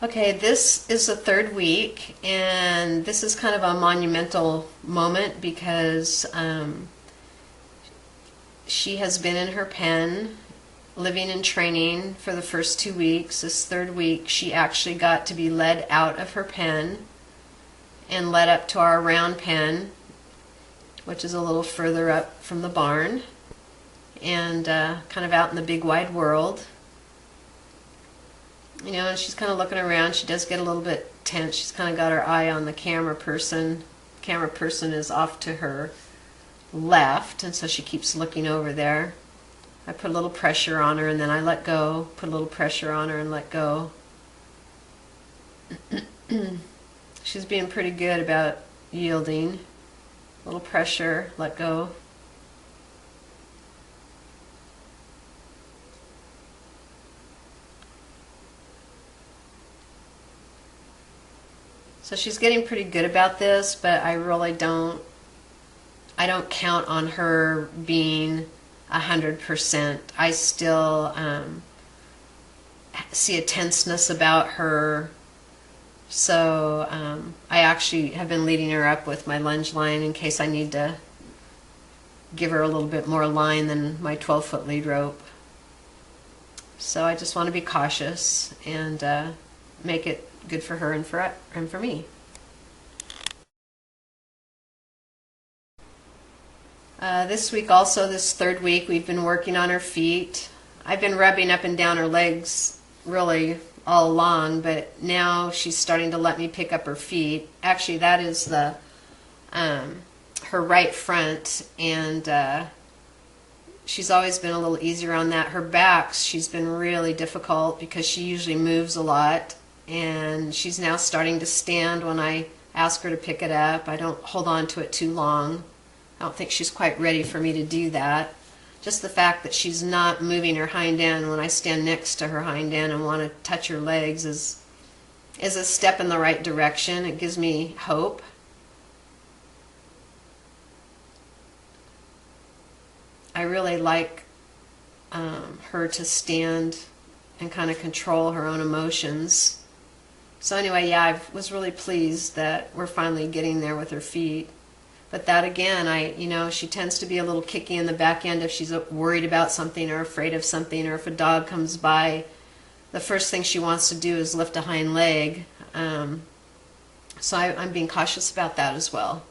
Okay, this is the third week, and this is kind of a monumental moment because she has been in her pen, living and training for the first 2 weeks. This third week, she actually got to be led out of her pen and led up to our round pen, which is a little further up from the barn, and kind of out in the big wide world. You know, and she's kind of looking around. She does get a little bit tense. She's kind of got her eye on the camera person. The camera person is off to her left, and so she keeps looking over there. I put a little pressure on her, and then I let go. Put a little pressure on her and let go. She's being pretty good about yielding. A little pressure, let go. So she's getting pretty good about this, but I really don't count on her being 100%. I still see a tenseness about her. So I actually have been leading her up with my lunge line in case I need to give her a little bit more line than my 12-foot lead rope. So I just want to be cautious and make it good for her and for me. This week also, this third week, we've been working on her feet. I've been rubbing up and down her legs really all along, but now she's starting to let me pick up her feet. Actually, that is the her right front, and she's always been a little easier on that. Her back, she's been really difficult because she usually moves a lot, and she's now starting to stand when I ask her to pick it up. I don't hold on to it too long. I don't think she's quite ready for me to do that. Just the fact that she's not moving her hind end when I stand next to her hind end and want to touch her legs is a step in the right direction. It gives me hope. I really like her to stand and kind of control her own emotions. So anyway, yeah, I was really pleased that we're finally getting there with her feet. But that again, she tends to be a little kicky in the back end if she's worried about something or afraid of something, or if a dog comes by, the first thing she wants to do is lift a hind leg. So I'm being cautious about that as well.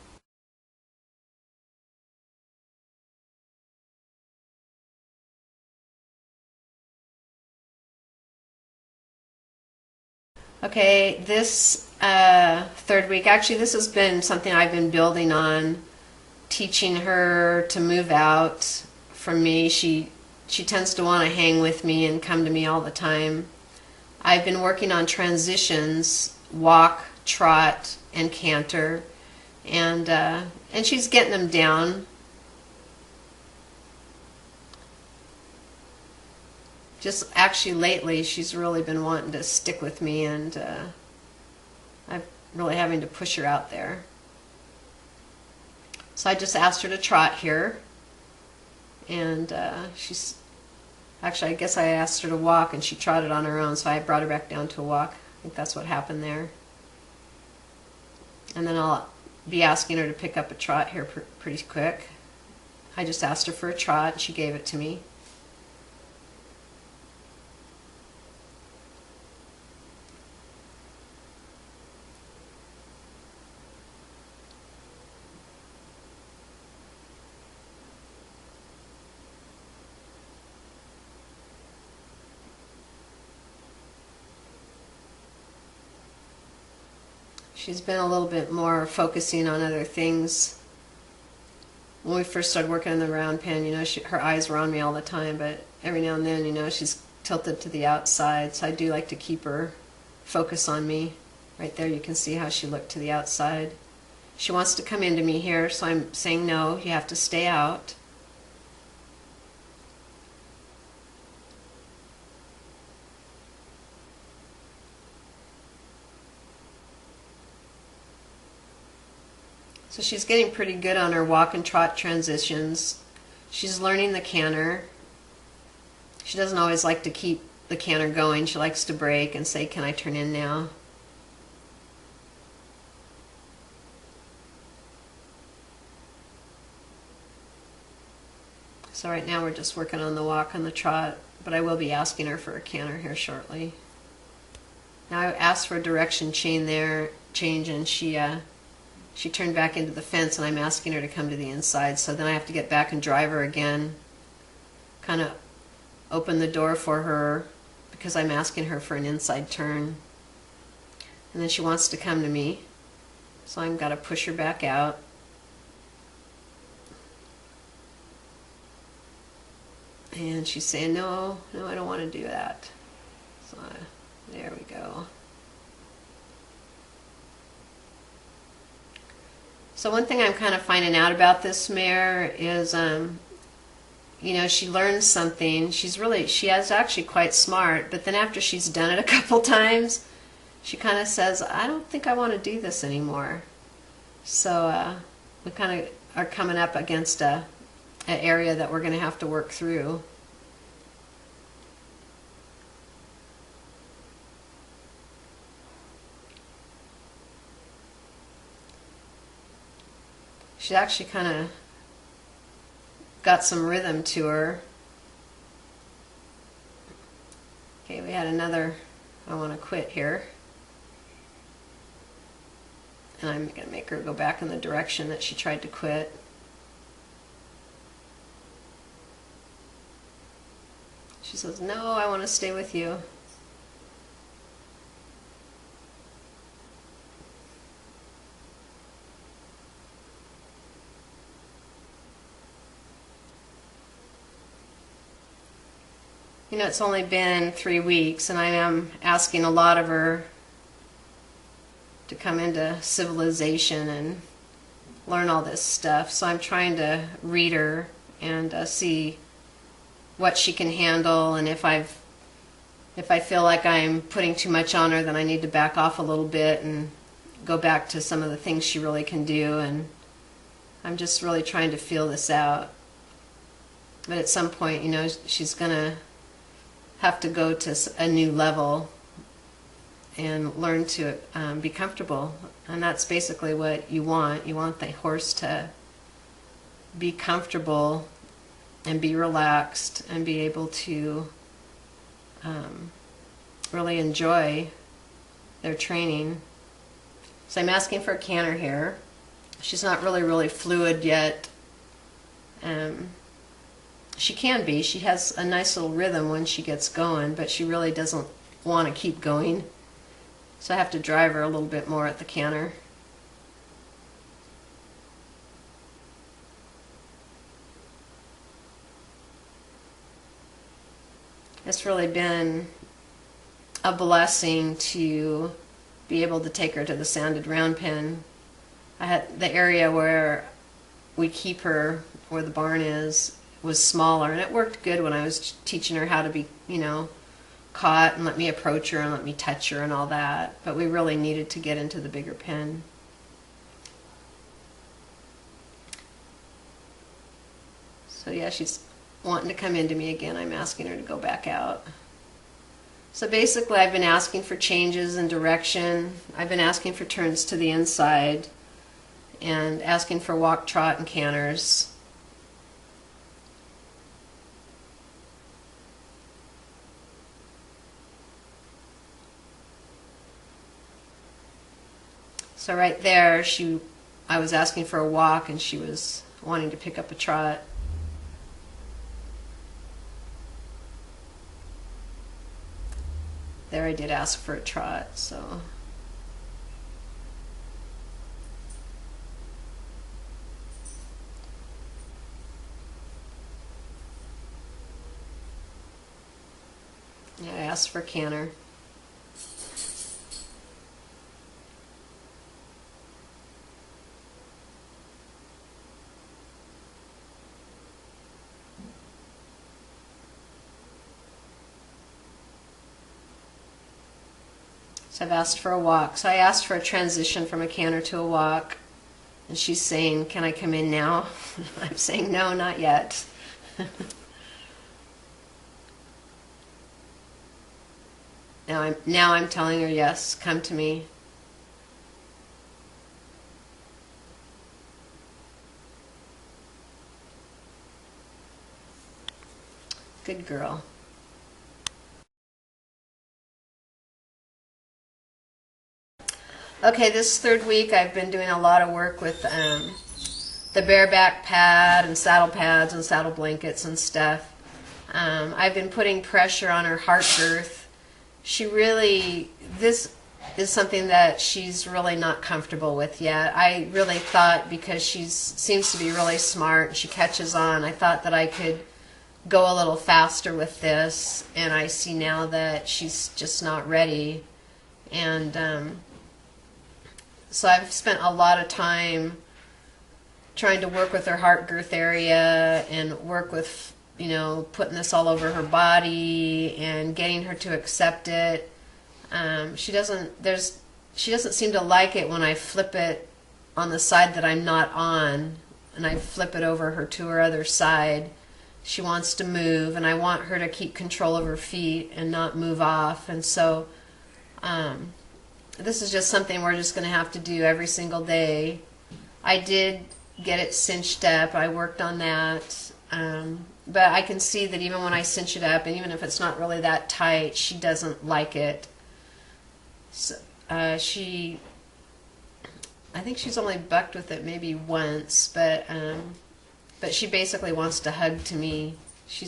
Okay, this third week, actually this has been something I've been building on, teaching her to move out from me. She tends to want to hang with me and come to me all the time. I've been working on transitions, walk, trot, and canter, and she's getting them down. Just actually lately she's really been wanting to stick with me, and I'm really having to push her out there. So I just asked her to trot here, and she's actually, I guess I asked her to walk and she trotted on her own, so I brought her back down to a walk. I think that's what happened there. And then I'll be asking her to pick up a trot here pretty quick. I just asked her for a trot and she gave it to me. She's been a little bit more focusing on other things. When we first started working on the round pen, her eyes were on me all the time, but every now and then, she's tilted to the outside, so I do like to keep her focus on me. Right there you can see how she looked to the outside. She wants to come into me here, so I'm saying no, you have to stay out. So she's getting pretty good on her walk and trot transitions. She's learning the canter. She doesn't always like to keep the canter going. She likes to break and say, "Can I turn in now?" So right now we're just working on the walk and the trot, but I will be asking her for a canter here shortly. Now I asked for a direction change, and she turned back into the fence, and I'm asking her to come to the inside. So then I have to get back and drive her again, kind of open the door for her because I'm asking her for an inside turn. And then she wants to come to me, so I've got to push her back out. And she's saying, "No, no, I don't want to do that." So there we go. So one thing I'm kind of finding out about this mare is, you know, she learns something. She is actually quite smart, but then after she's done it a couple times, she kind of says, "I don't think I want to do this anymore." So we kind of are coming up against an area that we're going to have to work through. She's actually kind of got some rhythm to her. Okay, we had another, "I want to quit" here. And I'm going to make her go back in the direction that she tried to quit. She says, "No, I want to stay with you." You know, it's only been 3 weeks, and I am asking a lot of her to come into civilization and learn all this stuff. So I'm trying to read her and see what she can handle, and if I feel like I'm putting too much on her, then I need to back off a little bit and go back to some of the things she really can do. And I'm just really trying to feel this out. But at some point, you know, she's gonna have to go to a new level and learn to be comfortable. And that's basically what you want. You want the horse to be comfortable and be relaxed and be able to really enjoy their training. So I'm asking for a canter here. She's not really fluid yet. She can be. She has a nice little rhythm when she gets going, but she really doesn't want to keep going. So I have to drive her a little bit more at the canter. It's really been a blessing to be able to take her to the sanded round pen. I had the area where we keep her, where the barn is, was smaller, and it worked good when I was teaching her how to be, you know, caught and let me approach her and let me touch her and all that. But we really needed to get into the bigger pen. So yeah, she's wanting to come into me again. I'm asking her to go back out. So basically I've been asking for changes in direction. I've been asking for turns to the inside and asking for walk, trot, and canters. So right there, I was asking for a walk and she was wanting to pick up a trot. There I did ask for a trot, so. Yeah, I asked for a canter. So I've asked for a walk. So I asked for a transition from a canter to a walk. And she's saying, "Can I come in now?" I'm saying, "No, not yet." Now I'm telling her, yes, come to me. Good girl. Okay, this third week I've been doing a lot of work with the bareback pad and saddle pads and saddle blankets and stuff. I've been putting pressure on her heart girth. This is something that she's really not comfortable with yet. I really thought, because she seems to be really smart and she catches on, I thought that I could go a little faster with this, and I see now that she's just not ready. And so I've spent a lot of time trying to work with her heart girth area and work with, putting this all over her body and getting her to accept it. She doesn't seem to like it when I flip it on the side that I'm not on, and I flip it over her to her other side. She wants to move, and I want her to keep control of her feet and not move off. And so this is just something we're just going to have to do every single day. I did get it cinched up. I worked on that. But I can see that even when I cinch it up, and even if it's not really that tight, she doesn't like it. So, I think she's only bucked with it maybe once, but she basically wants to hug to me. She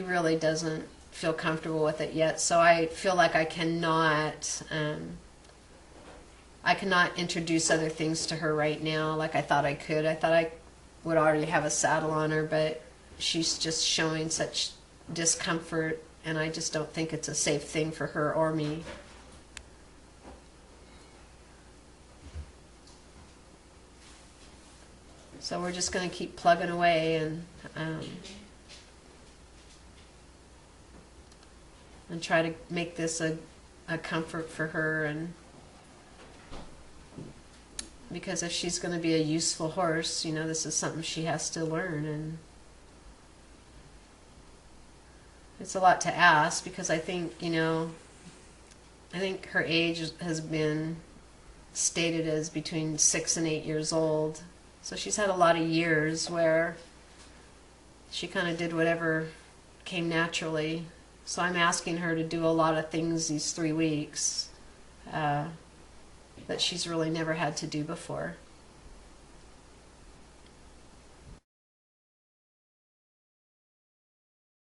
really doesn't feel comfortable with it yet, so I feel like I cannot introduce other things to her right now like I thought I could. I thought I would already have a saddle on her, but she's just showing such discomfort, and I just don't think it's a safe thing for her or me. So we're just going to keep plugging away and try to make this a comfort for her, and because if she's going to be a useful horse, this is something she has to learn, and it's a lot to ask, because I think her age has been stated as between 6 and 8 years old. So she's had a lot of years where she kind of did whatever came naturally. So I'm asking her to do a lot of things these 3 weeks that she's really never had to do before.